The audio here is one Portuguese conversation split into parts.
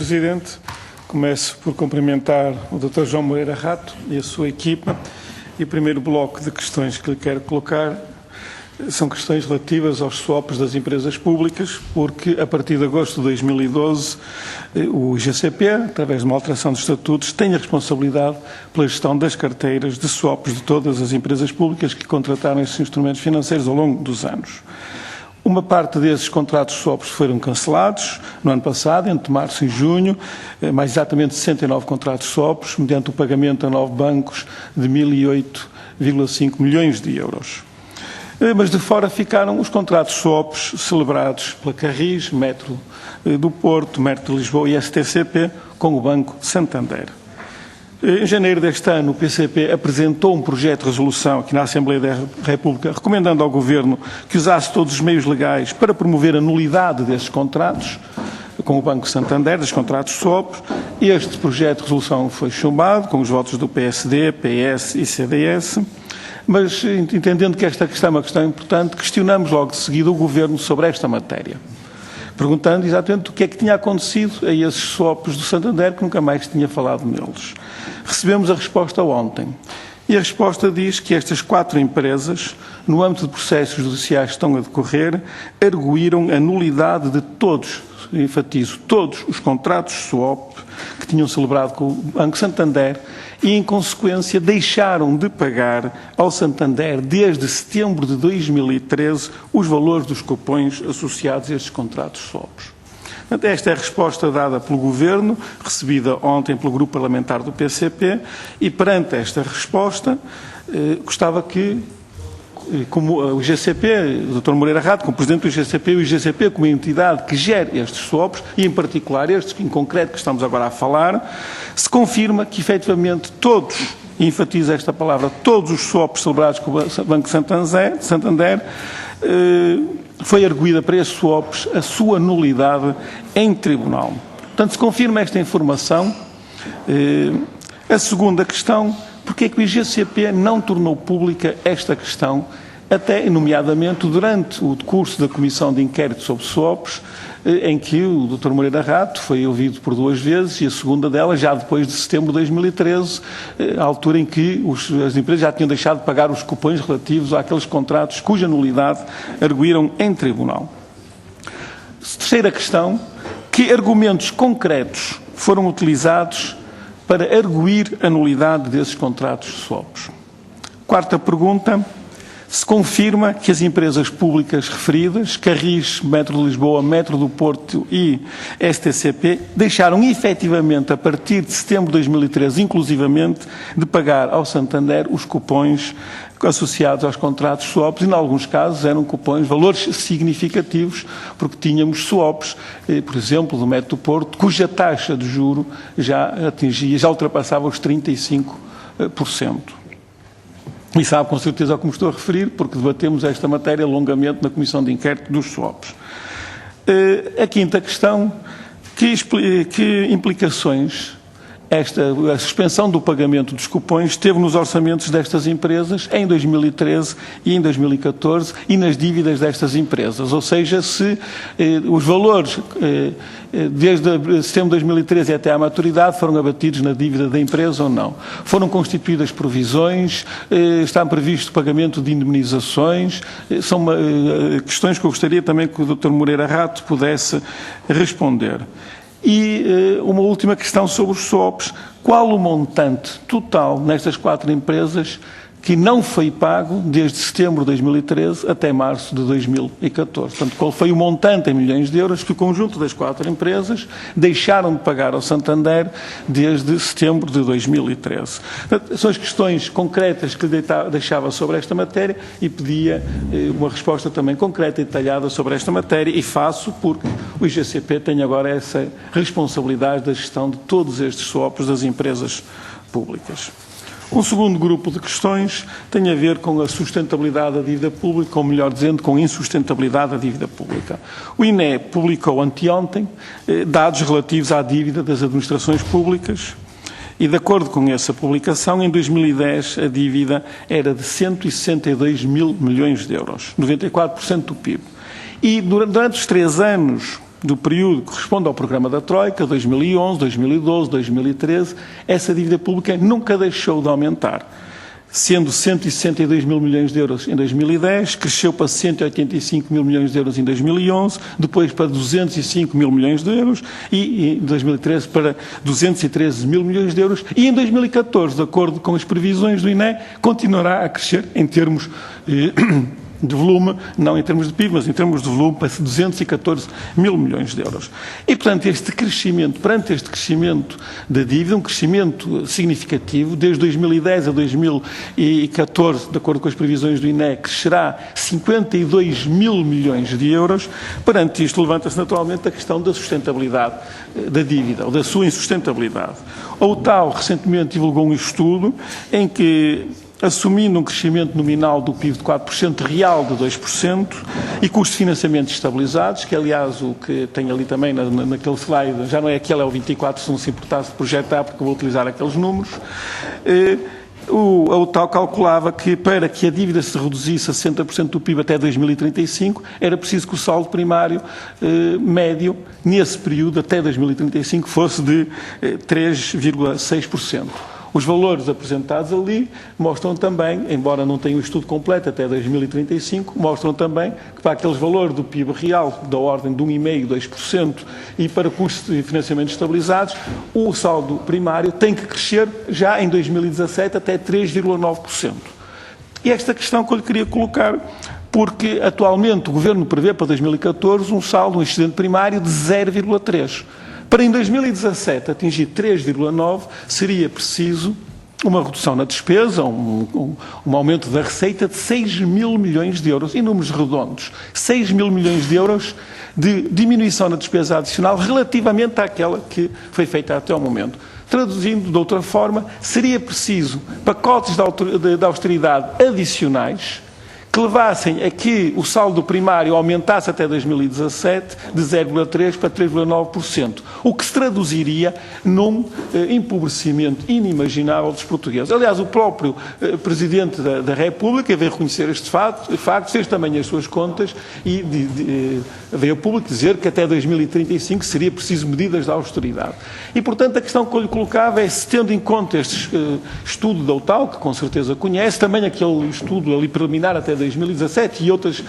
Presidente. Começo por cumprimentar o Dr. João Moreira Rato e a sua equipa. E o primeiro bloco de questões que lhe quero colocar são questões relativas aos swaps das empresas públicas, porque a partir de agosto de 2012 o IGCP, através de uma alteração de estatutos, tem a responsabilidade pela gestão das carteiras de swaps de todas as empresas públicas que contrataram esses instrumentos financeiros ao longo dos anos. Uma parte desses contratos swaps foram cancelados no ano passado, entre março e junho, mais exatamente 69 contratos swaps, mediante o pagamento a 9 bancos de 1.008,5 milhões de euros. Mas de fora ficaram os contratos swaps celebrados pela Carris, Metro do Porto, Metro de Lisboa e STCP com o Banco Santander. Em janeiro deste ano, o PCP apresentou um projeto de resolução aqui na Assembleia da República, recomendando ao Governo que usasse todos os meios legais para promover a nulidade desses contratos com o Banco Santander, dos contratos swaps. Este projeto de resolução foi chumbado com os votos do PSD, PS e CDS. Mas, entendendo que esta questão é uma questão importante, questionamos logo de seguida o Governo sobre esta matéria, perguntando exatamente o que é que tinha acontecido a esses swaps do Santander, que nunca mais tinha falado neles. Recebemos a resposta ontem, e a resposta diz que estas 4 empresas, no âmbito de processos judiciais que estão a decorrer, arguíram a nulidade de todos, enfatizo, todos os contratos swap que tinham celebrado com o Banco Santander e, em consequência, deixaram de pagar ao Santander, desde setembro de 2013, os valores dos cupons associados a estes contratos swaps. Esta é a resposta dada pelo Governo, recebida ontem pelo Grupo Parlamentar do PCP, e perante esta resposta, gostava que, como o IGCP, o Dr. Moreira Rato, como Presidente do IGCP, o IGCP como entidade que gera estes swaps, e em particular estes em concreto que estamos agora a falar, se confirma que efetivamente todos, e enfatizo esta palavra, todos os swaps celebrados com o Banco Santander, foi arguída para esses swaps a sua nulidade em tribunal. Portanto, se confirma esta informação. A segunda questão: porque é que o IGCP não tornou pública esta questão, até, nomeadamente, durante o decurso da Comissão de Inquérito sobre swaps, em que o Dr. Moreira Rato foi ouvido por 2 vezes, e a segunda delas já depois de setembro de 2013, à altura em que as empresas já tinham deixado de pagar os cupons relativos àqueles contratos cuja nulidade arguíram em tribunal. Terceira questão: que argumentos concretos foram utilizados para arguir a nulidade desses contratos swaps? Quarta pergunta: se confirma que as empresas públicas referidas, Carris, Metro de Lisboa, Metro do Porto e STCP, deixaram efetivamente, a partir de setembro de 2013, inclusivamente, de pagar ao Santander os cupons associados aos contratos swaps, e, em alguns casos, eram cupons, valores significativos, porque tínhamos swaps, por exemplo, do Metro do Porto, cuja taxa de juro já ultrapassava os 35%. E sabe com certeza ao que me estou a referir, porque debatemos esta matéria longamente na Comissão de Inquérito dos swaps. A quinta questão: que implicações a suspensão do pagamento dos cupons teve nos orçamentos destas empresas em 2013 e em 2014 e nas dívidas destas empresas? Ou seja, se os valores desde setembro de 2013 até à maturidade foram abatidos na dívida da empresa ou não? Foram constituídas provisões? Está previsto pagamento de indemnizações? São questões que eu gostaria também que o Dr. Moreira Rato pudesse responder. E uma última questão sobre os swaps: qual o montante total nestas 4 empresas que não foi pago desde setembro de 2013 até março de 2014? Portanto, qual foi o montante em milhões de euros que o conjunto das 4 empresas deixaram de pagar ao Santander desde setembro de 2013? Portanto, são as questões concretas que lhe deixava sobre esta matéria, e pedia uma resposta também concreta e detalhada sobre esta matéria, e faço porque o IGCP tem agora essa responsabilidade da gestão de todos estes swaps das empresas públicas. Um segundo grupo de questões tem a ver com a sustentabilidade da dívida pública, ou melhor dizendo, com a insustentabilidade da dívida pública. O INE publicou anteontem dados relativos à dívida das administrações públicas e, de acordo com essa publicação, em 2010 a dívida era de 162 mil milhões de euros, 94% do PIB. E durante os 3 anos do período que corresponde ao programa da Troika, 2011, 2012, 2013, essa dívida pública nunca deixou de aumentar, sendo 162 mil milhões de euros em 2010, cresceu para 185 mil milhões de euros em 2011, depois para 205 mil milhões de euros e em 2013 para 213 mil milhões de euros e em 2014, de acordo com as previsões do INE, continuará a crescer em termos de volume, não em termos de PIB, mas em termos de volume, para 214 mil milhões de euros. E, portanto, perante este crescimento da dívida, um crescimento significativo, desde 2010 a 2014, de acordo com as previsões do INE, crescerá 52 mil milhões de euros. Perante isto, levanta-se naturalmente a questão da sustentabilidade da dívida, ou da sua insustentabilidade. A UTAU recentemente divulgou um estudo em que, assumindo um crescimento nominal do PIB de 4%, real de 2%, e custos de financiamento estabilizados, que aliás o que tem ali também naquele slide, já não é aquele, é o 24, se não se importasse de projetar, porque eu vou utilizar aqueles números, a UTAU calculava que para que a dívida se reduzisse a 60% do PIB até 2035, era preciso que o saldo primário médio, nesse período, até 2035, fosse de 3,6%. Os valores apresentados ali mostram também, embora não tenham o estudo completo até 2035, mostram também que para aqueles valores do PIB real da ordem de 1,5%, 2% e para custos de financiamento estabilizados, o saldo primário tem que crescer já em 2017 até 3,9%. E esta questão que eu lhe queria colocar, porque atualmente o Governo prevê para 2014 um saldo, um excedente primário de 0,3%. Para em 2017 atingir 3,9, seria preciso uma redução na despesa, um aumento da receita de 6 mil milhões de euros, em números redondos. 6 mil milhões de euros de diminuição na despesa adicional relativamente àquela que foi feita até ao momento. Traduzindo de outra forma, seria preciso pacotes de austeridade adicionais que levassem a que o saldo primário aumentasse até 2017 de 0,3% para 3,9%, o que se traduziria num empobrecimento inimaginável dos portugueses. Aliás, o próprio Presidente da República veio reconhecer estes factos, fez também as suas contas e veio a público dizer que até 2035 seria preciso medidas de austeridade. E, portanto, a questão que eu lhe colocava é se, tendo em conta este estudo da UTAU, que com certeza conhece, também aquele estudo ali preliminar até 2017 e outras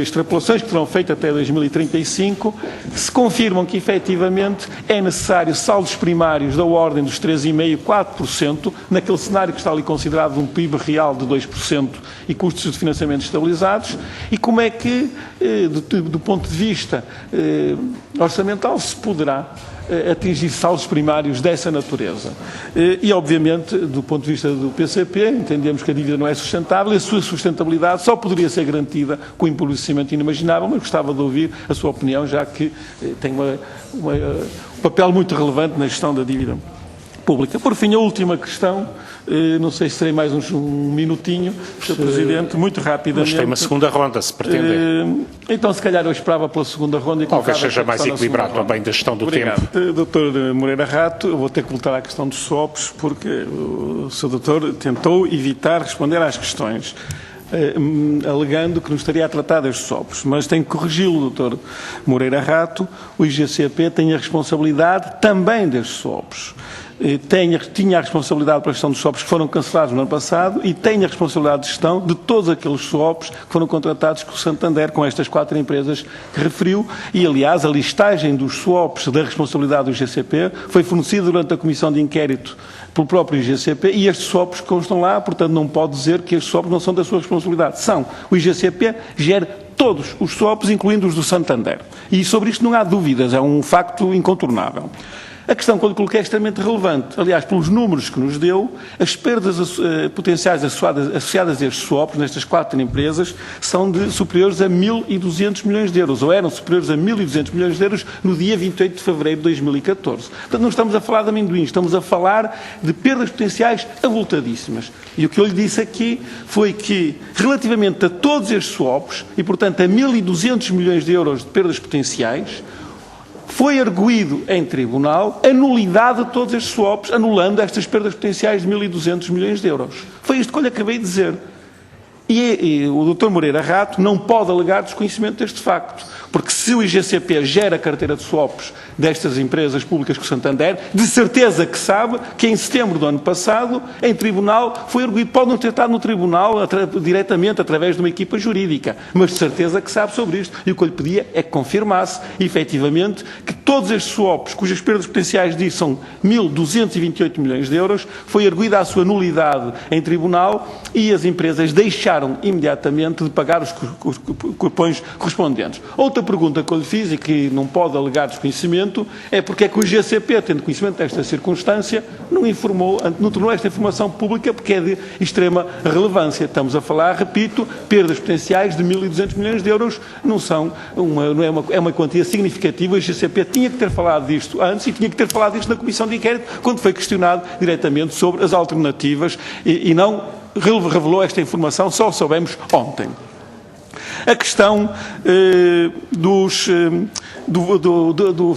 extrapolações que serão feitas até 2035, se confirmam que efetivamente é necessário saldos primários da ordem dos 3,5%, 4%, naquele cenário que está ali considerado um PIB real de 2% e custos de financiamento estabilizados, e como é que, do ponto de vista orçamental, se poderá atingir saldos primários dessa natureza. E, obviamente, do ponto de vista do PCP, entendemos que a dívida não é sustentável e a sua sustentabilidade só poderia ser garantida com um empobrecimento inimaginável, mas gostava de ouvir a sua opinião, já que tem um papel muito relevante na gestão da dívida pública. Por fim, a última questão, não sei se terei mais um minutinho, Sr. Presidente, muito rapidamente. Mas tem uma segunda ronda, se pretender. Então, se calhar eu esperava pela segunda ronda e talvez seja mais equilibrado também da gestão do tempo. Dr. Moreira Rato, eu vou ter que voltar à questão dos SWAPs, porque o Sr. Doutor tentou evitar responder às questões, alegando que não estaria a tratar destes SWAPs, mas tenho que corrigi-lo, Dr. Moreira Rato, o IGCP tem a responsabilidade também destes SWAPs. Tinha a responsabilidade pela gestão dos SWAPs que foram cancelados no ano passado e tem a responsabilidade de gestão de todos aqueles SWAPs que foram contratados com o Santander, com estas 4 empresas que referiu, e aliás a listagem dos SWAPs da responsabilidade do IGCP foi fornecida durante a comissão de inquérito pelo próprio IGCP e estes SWAPs constam lá, portanto não pode dizer que estes SWAPs não são da sua responsabilidade. São. O IGCP gera todos os SWAPs, incluindo os do Santander. E sobre isto não há dúvidas, é um facto incontornável. A questão que eu lhe coloquei é extremamente relevante. Aliás, pelos números que nos deu, as perdas potenciais associadas a estes swaps, nestas 4 empresas, são superiores a 1.200 milhões de euros, ou eram superiores a 1.200 milhões de euros no dia 28 de fevereiro de 2014. Portanto, não estamos a falar de amendoins, estamos a falar de perdas potenciais avultadíssimas. E o que eu lhe disse aqui foi que, relativamente a todos estes swaps, e portanto a 1.200 milhões de euros de perdas potenciais, foi arguído em tribunal a nulidade de todos estes swaps, anulando estas perdas potenciais de 1.200 milhões de euros. Foi isto que eu lhe acabei de dizer. E o Dr. Moreira Rato não pode alegar desconhecimento deste facto, porque se o IGCP gera a carteira de swaps destas empresas públicas com o Santander, de certeza que sabe que em setembro do ano passado, em tribunal, foi arguido. Pode não ter estado no tribunal diretamente, através de uma equipa jurídica, mas de certeza que sabe sobre isto. E o que eu lhe pedia é que confirmasse, efetivamente, que todos estes swaps, cujas perdas potenciais disso são 1.228 milhões de euros, foi arguida a sua nulidade em tribunal e as empresas deixaram imediatamente de pagar os cupons correspondentes. Outra pergunta que eu lhe fiz e que não pode alegar desconhecimento é porque é que o IGCP, tendo conhecimento desta circunstância, não informou, não tornou esta informação pública, porque é de extrema relevância. Estamos a falar, repito, perdas potenciais de 1.200 milhões de euros, é uma quantia significativa. O IGCP tinha que ter falado disto antes e tinha que ter falado disto na Comissão de Inquérito, quando foi questionado diretamente sobre as alternativas e não revelou esta informação, só soubemos ontem. A questão do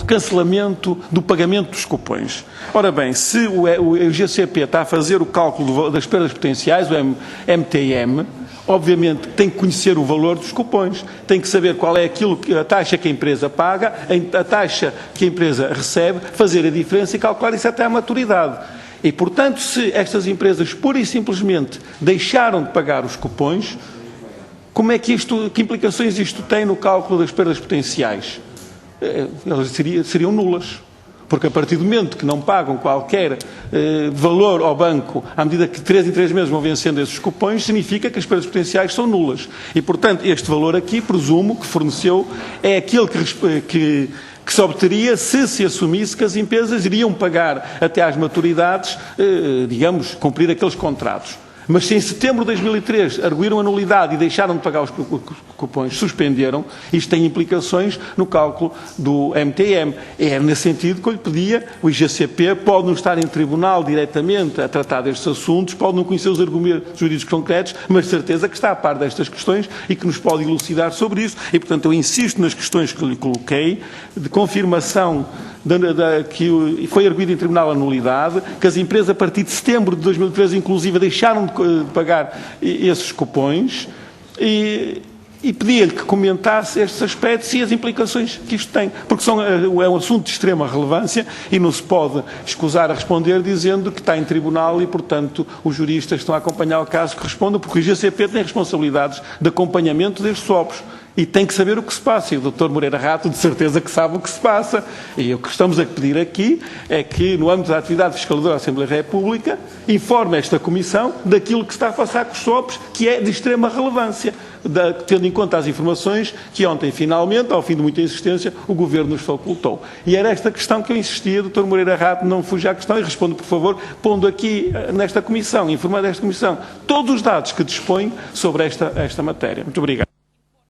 cancelamento do pagamento dos cupons. Ora bem, se o IGCP está a fazer o cálculo das perdas potenciais, o MTM, obviamente tem que conhecer o valor dos cupons, tem que saber qual é a taxa que a empresa paga, a taxa que a empresa recebe, fazer a diferença e calcular isso até à maturidade. E, portanto, se estas empresas pura e simplesmente deixaram de pagar os cupons, que implicações isto tem no cálculo das perdas potenciais? Elas seriam nulas. Porque a partir do momento que não pagam qualquer valor ao banco, à medida que 3 em 3 meses vão vencendo esses cupons, significa que as perdas potenciais são nulas. E, portanto, este valor aqui, presumo, que forneceu, é aquele que se obteria se assumisse que as empresas iriam pagar até às maturidades, digamos, cumprir aqueles contratos. Mas se em setembro de 2003 arguíram a nulidade e deixaram de pagar os cupons, suspenderam, isto tem implicações no cálculo do MTM. É nesse sentido que eu lhe pedia, o IGCP pode não estar em tribunal diretamente a tratar destes assuntos, pode não conhecer os argumentos jurídicos concretos, mas de certeza que está a par destas questões e que nos pode elucidar sobre isso. E, portanto, eu insisto nas questões que lhe coloquei, de confirmação que foi arguido em tribunal a nulidade, que as empresas a partir de setembro de 2013, inclusive, deixaram de pagar esses cupons e pedia-lhe que comentasse estes aspectos e as implicações que isto tem, porque é um assunto de extrema relevância e não se pode escusar a responder dizendo que está em tribunal e, portanto, os juristas estão a acompanhar o caso que respondam, porque o IGCP tem responsabilidades de acompanhamento destes swaps. E tem que saber o que se passa. E o Dr. Moreira Rato, de certeza que sabe o que se passa. E o que estamos a pedir aqui é que, no âmbito da atividade fiscalizadora da Assembleia da República, informe esta Comissão daquilo que está a passar com os swaps, que é de extrema relevância, tendo em conta as informações que ontem, finalmente, ao fim de muita insistência, o Governo nos facultou. E era esta questão que eu insistia, Dr. Moreira Rato, não fuja à questão e responda, por favor, pondo aqui nesta Comissão, informando esta Comissão, todos os dados que dispõe sobre esta matéria. Muito obrigado.